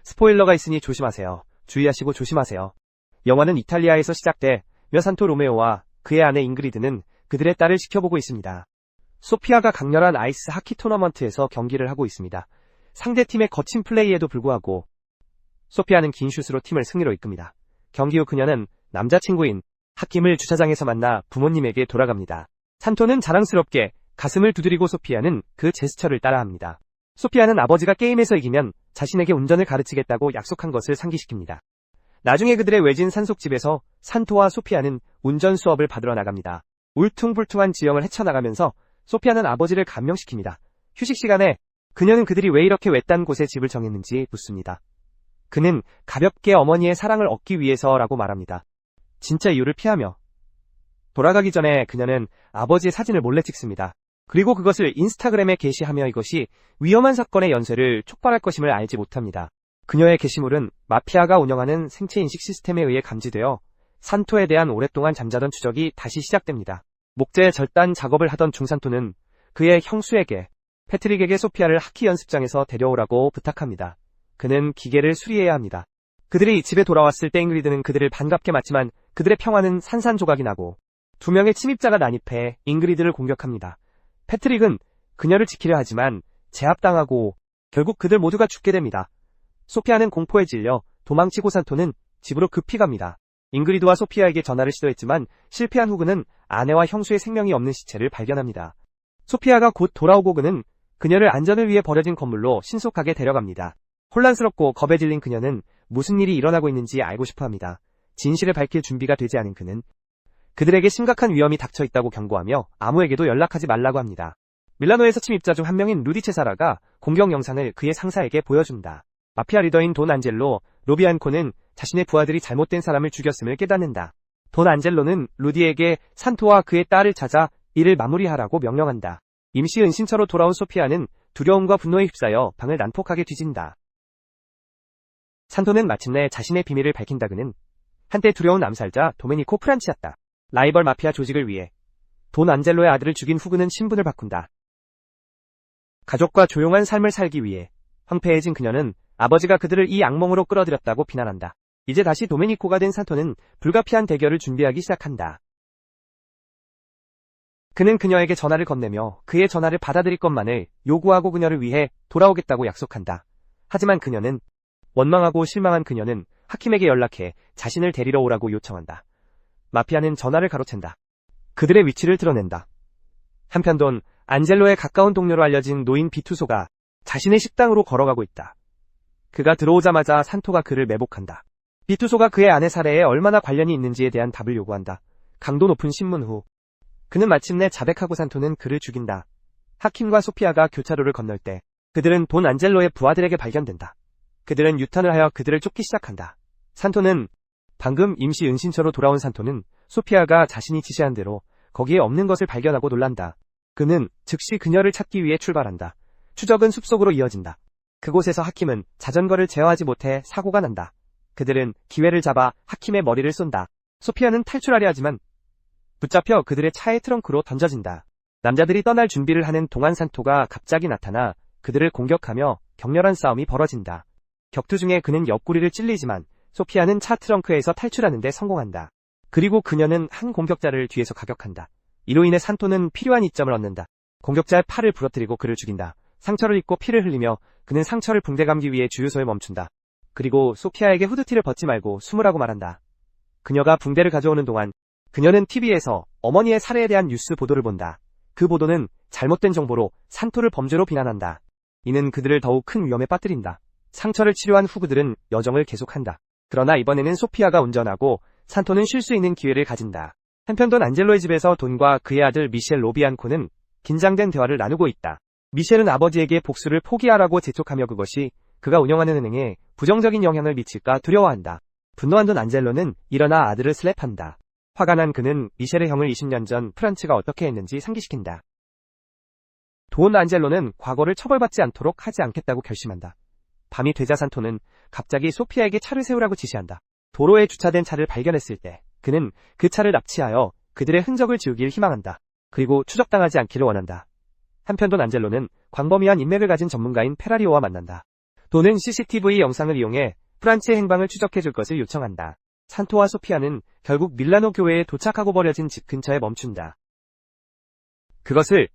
스포일러가 있으니 조심하세요. 주의하시고 조심하세요. 영화는 이탈리아에서 시작되며 산토 로메오와 그의 아내 잉그리드는 그들의 딸을 지켜보고 있습니다. 소피아가 강렬한 아이스 하키 토너먼트에서 경기를 하고 있습니다. 상대팀의 거친 플레이에도 불구하고 소피아는 긴 슛으로 팀을 승리로 이끕니다. 경기 후 그녀는 남자친구인 하킴을 주차장에서 만나 부모님에게 돌아갑니다. 산토는 자랑스럽게 가슴을 두드리고 소피아는 그 제스처를 따라합니다. 소피아는 아버지가 게임에서 이기면 자신에게 운전을 가르치겠다고 약속한 것을 상기시킵니다. 나중에 그들의 외진 산속집에서 산토와 소피아는 운전 수업을 받으러 나갑니다. 울퉁불퉁한 지형을 헤쳐나가면서 소피아는 아버지를 감명시킵니다. 휴식 시간에 그녀는 그들이 왜 이렇게 외딴 곳에 집을 정했는지 묻습니다. 그는 가볍게 어머니의 사랑을 얻기 위해서라고 말합니다. 진짜 이유를 피하며 돌아가기 전에 그녀는 아버지의 사진을 몰래 찍습니다. 그리고 그것을 인스타그램에 게시하며 이것이 위험한 사건의 연쇄를 촉발할 것임을 알지 못합니다. 그녀의 게시물은 마피아가 운영하는 생체 인식 시스템에 의해 감지되어 산토에 대한 오랫동안 잠자던 추적이 다시 시작됩니다. 목재 절단 작업을 하던 중산토는 그의 형수에게 패트릭에게 소피아를 하키 연습장에서 데려오라고 부탁합니다. 그는 기계를 수리해야 합니다. 그들이 집에 돌아왔을 때 잉그리드는 그들을 반갑게 맞지만 그들의 평화는 산산조각이 나고 두 명의 침입자가 난입해 잉그리드를 공격합니다. 패트릭은 그녀를 지키려 하지만 제압당하고 결국 그들 모두가 죽게 됩니다. 소피아는 공포에 질려 도망치고 산토는 집으로 급히 갑니다. 잉그리드와 소피아에게 전화를 시도했지만 실패한 후 그는 아내와 형수의 생명이 없는 시체를 발견합니다. 소피아가 곧 돌아오고 그는 그녀를 안전을 위해 버려진 건물로 신속하게 데려갑니다. 혼란스럽고 겁에 질린 그녀는 무슨 일이 일어나고 있는지 알고 싶어합니다. 진실을 밝힐 준비가 되지 않은 그는 그들에게 심각한 위험이 닥쳐 있다고 경고하며 아무에게도 연락하지 말라고 합니다. 밀라노에서 침입자 중 한 명인 루디 체사라가 공격 영상을 그의 상사에게 보여준다. 마피아 리더인 돈 안젤로 로비안코는 자신의 부하들이 잘못된 사람을 죽였음을 깨닫는다. 돈 안젤로는 루디에게 산토와 그의 딸을 찾아 일을 마무리하라고 명령한다. 임시 은신처로 돌아온 소피아는 두려움과 분노에 휩싸여 방을 난폭하게 뒤진다. 산토는 마침내 자신의 비밀을 밝힌다. 그는 한때 두려운 암살자 도메니코 프란치였다. 라이벌 마피아 조직을 위해 돈 안젤로의 아들을 죽인 후 그는 신분을 바꾼다. 가족과 조용한 삶을 살기 위해 황폐해진 그녀는 아버지가 그들을 이 악몽으로 끌어들였다고 비난한다. 이제 다시 도메니코가 된 산토는 불가피한 대결을 준비하기 시작한다. 그는 그녀에게 전화를 건네며 그의 전화를 받아들일 것만을 요구하고 그녀를 위해 돌아오겠다고 약속한다. 하지만 그녀는 원망하고 실망한 그녀는 하킴에게 연락해 자신을 데리러 오라고 요청한다. 마피아는 전화를 가로챈다. 그들의 위치를 드러낸다. 한편 돈 안젤로의 가까운 동료로 알려진 노인 비투소가 자신의 식당으로 걸어가고 있다. 그가 들어오자마자 산토가 그를 매복한다. 비투소가 그의 아내 살해에 얼마나 관련이 있는지에 대한 답을 요구한다. 강도 높은 신문 후 그는 마침내 자백하고 산토는 그를 죽인다. 하킴과 소피아가 교차로를 건널 때 그들은 돈 안젤로의 부하들에게 발견된다. 그들은 유턴을 하여 그들을 쫓기 시작한다. 산토는 방금 임시 은신처로 돌아온 산토는 소피아가 자신이 지시한 대로 거기에 없는 것을 발견하고 놀란다. 그는 즉시 그녀를 찾기 위해 출발한다. 추적은 숲속으로 이어진다. 그곳에서 하킴은 자전거를 제어하지 못해 사고가 난다. 그들은 기회를 잡아 하킴의 머리를 쏜다. 소피아는 탈출하려 하지만 붙잡혀 그들의 차의 트렁크로 던져진다. 남자들이 떠날 준비를 하는 동안 산토가 갑자기 나타나 그들을 공격하며 격렬한 싸움이 벌어진다. 격투 중에 그는 옆구리를 찔리지만 소피아는 차 트렁크에서 탈출하는 데 성공한다. 그리고 그녀는 한 공격자를 뒤에서 가격한다. 이로 인해 산토는 필요한 이점을 얻는다. 공격자의 팔을 부러뜨리고 그를 죽인다. 상처를 입고 피를 흘리며 그는 상처를 붕대 감기 위해 주유소에 멈춘다. 그리고 소피아에게 후드티를 벗지 말고 숨으라고 말한다. 그녀가 붕대를 가져오는 동안 그녀는 TV에서 어머니의 살해에 대한 뉴스 보도를 본다. 그 보도는 잘못된 정보로 산토를 범죄로 비난한다. 이는 그들을 더욱 큰 위험에 빠뜨린다. 상처를 치료한 후 그들은 여정을 계속한다. 그러나 이번에는 소피아가 운전하고 산토는 쉴 수 있는 기회를 가진다. 한편 돈 안젤로의 집에서 돈과 그의 아들 미셸 로비안코는 긴장된 대화를 나누고 있다. 미셸은 아버지에게 복수를 포기하라고 재촉하며 그것이 그가 운영하는 은행에 부정적인 영향을 미칠까 두려워한다. 분노한 돈 안젤로는 일어나 아들을 슬랩한다. 화가 난 그는 미셸의 형을 20년 전 프란츠가 어떻게 했는지 상기시킨다. 돈 안젤로는 과거를 처벌받지 않도록 하지 않겠다고 결심한다. 밤이 되자 산토는 갑자기 소피아에게 차를 세우라고 지시한다. 도로에 주차된 차를 발견했을 때 그는 그 차를 납치하여 그들의 흔적을 지우길 희망한다. 그리고 추적당하지 않기를 원한다. 한편 돈 안젤로는 광범위한 인맥을 가진 전문가인 페라리오와 만난다. 돈은 CCTV 영상을 이용해 프란츠의 행방을 추적해줄 것을 요청한다. 산토와 소피아는 결국 밀라노 교회에 도착하고 버려진 집 근처에 멈춘다. 그것을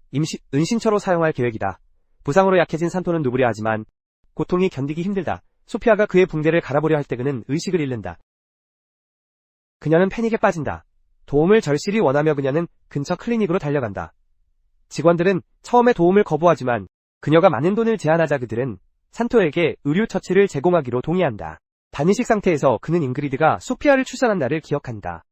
은신처로 사용할 계획이다. 부상으로 약해진 산토는 누부려하지만 고통이 견디기 힘들다. 소피아가 그의 붕대를 갈아보려 할 때 그는 의식을 잃는다. 그녀는 패닉에 빠진다. 도움을 절실히 원하며 그녀는 근처 클리닉으로 달려간다. 직원들은 처음에 도움을 거부하지만 그녀가 많은 돈을 제안하자 그들은 산토에게 의료 처치를 제공하기로 동의한다. 단의식 상태에서 그는 잉그리드가 소피아를 출산한 날을 기억한다.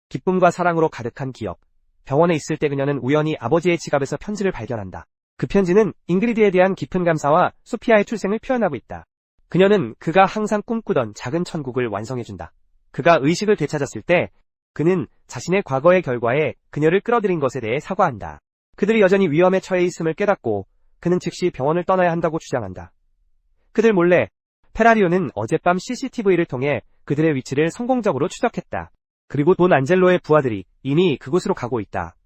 기쁨과 사랑으로 가득한 기억. 병원에 있을 때 그녀는 우연히 아버지의 지갑에서 편지를 발견한다. 그 편지는 잉그리드에 대한 깊은 감사와 소피아의 출생을 표현하고 있다. 그녀는 그가 항상 꿈꾸던 작은 천국을 완성해준다. 그가 의식을 되찾았을 때 그는 자신의 과거의 결과에 그녀를 끌어들인 것에 대해 사과한다. 그들이 여전히 위험에 처해 있음을 깨닫고 그는 즉시 병원을 떠나야 한다고 주장한다. 그들 몰래 페라리오는 어젯밤 CCTV를 통해 그들의 위치를 성공적으로 추적했다. 그리고 돈 안젤로의 부하들이 이미 그곳으로 가고 있다.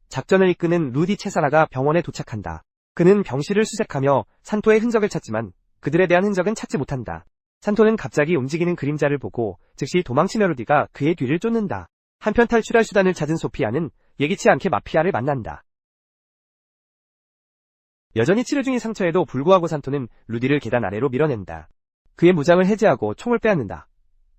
작전을 이끄는 루디 체사라가 병원에 도착한다. 그는 병실을 수색하며 산토의 흔적을 찾지만 그들에 대한 흔적은 찾지 못한다. 산토는 갑자기 움직이는 그림자를 보고 즉시 도망치며 루디가 그의 뒤를 쫓는다. 한편 탈출할 수단을 찾은 소피아는 예기치 않게 마피아를 만난다. 여전히 치료 중인 상처에도 불구하고 산토는 루디를 계단 아래로 밀어낸다. 그의 무장을 해제하고 총을 빼앗는다.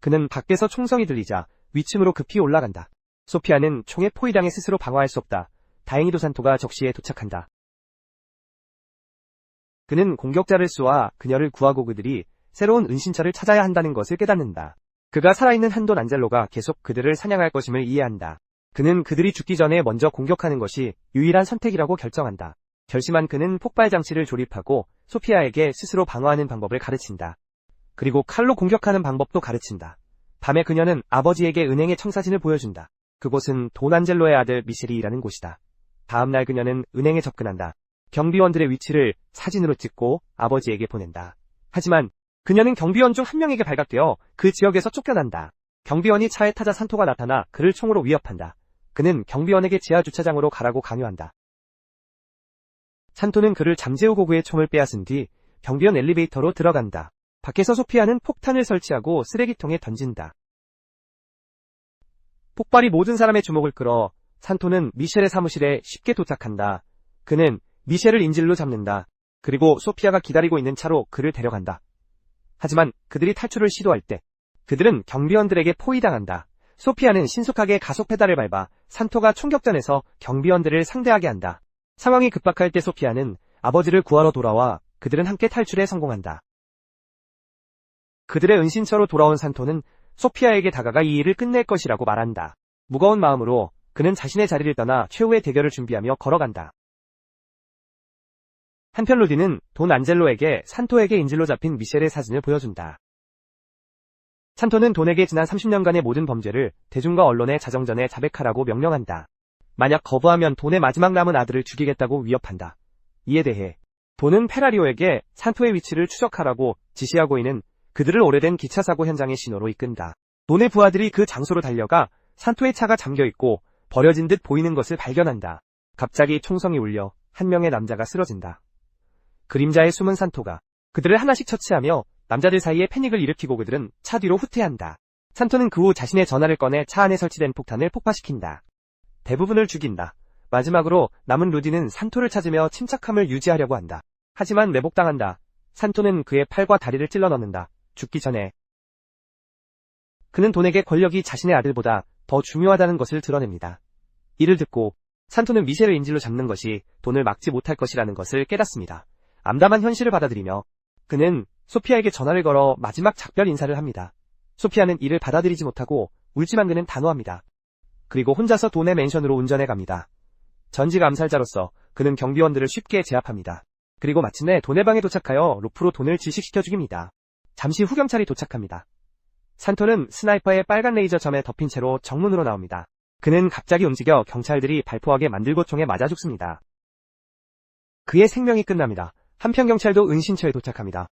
그는 밖에서 총성이 들리자 위층으로 급히 올라간다. 소피아는 총에 포위당해 스스로 방어할 수 없다. 다행히도 산토가 적시에 도착한다. 그는 공격자를 쏘아 그녀를 구하고 그들이 새로운 은신처를 찾아야 한다는 것을 깨닫는다. 그가 살아있는 한 돈 안젤로가 계속 그들을 사냥할 것임을 이해한다. 그는 그들이 죽기 전에 먼저 공격하는 것이 유일한 선택이라고 결정한다. 결심한 그는 폭발 장치를 조립하고 소피아에게 스스로 방어하는 방법을 가르친다. 그리고 칼로 공격하는 방법도 가르친다. 밤에 그녀는 아버지에게 은행의 청사진을 보여준다. 그곳은 돈 안젤로의 아들 미셸이 일하는 곳이다. 다음날 그녀는 은행에 접근한다. 경비원들의 위치를 사진으로 찍고 아버지에게 보낸다. 하지만 그녀는 경비원 중 한 명에게 발각되어 그 지역에서 쫓겨난다. 경비원이 차에 타자 산토가 나타나 그를 총으로 위협한다. 그는 경비원에게 지하 주차장으로 가라고 강요한다. 산토는 그를 잠재우고 그의 총을 빼앗은 뒤 경비원 엘리베이터로 들어간다. 밖에서 소피아는 폭탄을 설치하고 쓰레기통에 던진다. 폭발이 모든 사람의 주목을 끌어 산토는 미셸의 사무실에 쉽게 도착한다. 그는 미셸을 인질로 잡는다. 그리고 소피아가 기다리고 있는 차로 그를 데려간다. 하지만 그들이 탈출을 시도할 때 그들은 경비원들에게 포위당한다. 소피아는 신속하게 가속 페달을 밟아 산토가 총격전에서 경비원들을 상대하게 한다. 상황이 급박할 때 소피아는 아버지를 구하러 돌아와 그들은 함께 탈출에 성공한다. 그들의 은신처로 돌아온 산토는 소피아에게 다가가 이 일을 끝낼 것이라고 말한다. 무거운 마음으로 그는 자신의 자리를 떠나 최후의 대결을 준비하며 걸어간다. 한편 루디는 돈 안젤로에게 산토에게 인질로 잡힌 미셸의 사진을 보여준다. 산토는 돈에게 지난 30년간의 모든 범죄를 대중과 언론의 자정전에 자백하라고 명령한다. 만약 거부하면 돈의 마지막 남은 아들을 죽이겠다고 위협한다. 이에 대해 돈은 페라리오에게 산토의 위치를 추적하라고 지시하고 있는 그들을 오래된 기차 사고 현장의 신호로 이끈다. 돈의 부하들이 그 장소로 달려가 산토의 차가 잠겨있고 버려진 듯 보이는 것을 발견한다. 갑자기 총성이 울려 한 명의 남자가 쓰러진다. 그림자에 숨은 산토가 그들을 하나씩 처치하며 남자들 사이에 패닉을 일으키고 그들은 차 뒤로 후퇴한다. 산토는 그 후 자신의 전화를 꺼내 차 안에 설치된 폭탄을 폭파시킨다. 대부분을 죽인다. 마지막으로 남은 루디는 산토를 찾으며 침착함을 유지하려고 한다. 하지만 매복당한다. 산토는 그의 팔과 다리를 찔러 넣는다. 죽기 전에 그는 돈에게 권력이 자신의 아들보다 더 중요하다는 것을 드러냅니다. 이를 듣고 산토는 미셸을 인질로 잡는 것이 돈을 막지 못할 것이라는 것을 깨닫습니다. 암담한 현실을 받아들이며 그는 소피아에게 전화를 걸어 마지막 작별 인사를 합니다. 소피아는 이를 받아들이지 못하고 울지만 그는 단호합니다. 그리고 혼자서 돈의 맨션으로 운전해 갑니다. 전직 암살자로서 그는 경비원들을 쉽게 제압합니다. 그리고 마침내 돈의 방에 도착하여 로프로 돈을 질식시켜 죽입니다. 잠시 후 경찰이 도착합니다. 산토는 스나이퍼의 빨간 레이저 점에 덮인 채로 정문으로 나옵니다. 그는 갑자기 움직여 경찰들이 발포하게 만들고 총에 맞아 죽습니다. 그의 생명이 끝납니다. 한편 경찰도 은신처에 도착합니다.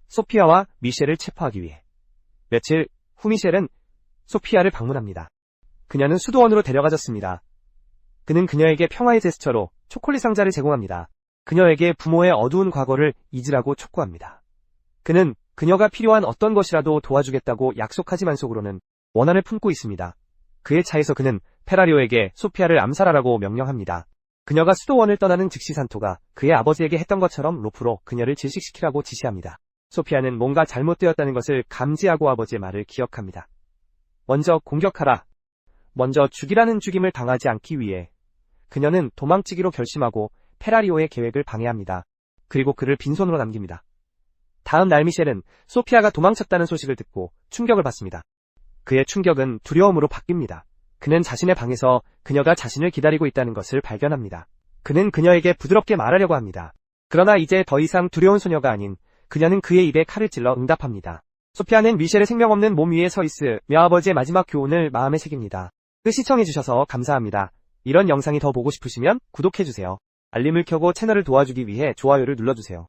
소피아와 미셸을 체포하기 위해. 며칠 후 미셸은 소피아를 방문합니다. 그녀는 수도원으로 데려가졌습니다. 그는 그녀에게 평화의 제스처로 초콜릿 상자를 제공합니다. 그녀에게 부모의 어두운 과거를 잊으라고 촉구합니다. 그는 그녀가 필요한 어떤 것이라도 도와주겠다고 약속하지만 속으로는 원한을 품고 있습니다. 그의 차에서 그는 페라리오에게 소피아를 암살하라고 명령합니다. 그녀가 수도원을 떠나는 즉시 산토가 그의 아버지에게 했던 것처럼 로프로 그녀를 질식시키라고 지시합니다. 소피아는 뭔가 잘못되었다는 것을 감지하고 아버지의 말을 기억합니다. 먼저 공격하라. 먼저 죽이라는 죽임을 당하지 않기 위해 그녀는 도망치기로 결심하고 페라리오의 계획을 방해합니다. 그리고 그를 빈손으로 남깁니다. 다음 날 미셸은 소피아가 도망쳤다는 소식을 듣고 충격을 받습니다. 그의 충격은 두려움으로 바뀝니다. 그는 자신의 방에서 그녀가 자신을 기다리고 있다는 것을 발견합니다. 그는 그녀에게 부드럽게 말하려고 합니다. 그러나 이제 더 이상 두려운 소녀가 아닌 그녀는 그의 입에 칼을 찔러 응답합니다. 소피아는 미셸의 생명 없는 몸 위에 서 있으며 아버지의 마지막 교훈을 마음에 새깁니다. 시청해주셔서 감사합니다. 이런 영상이 더 보고 싶으시면 구독해주세요. 알림을 켜고 채널을 도와주기 위해 좋아요를 눌러주세요.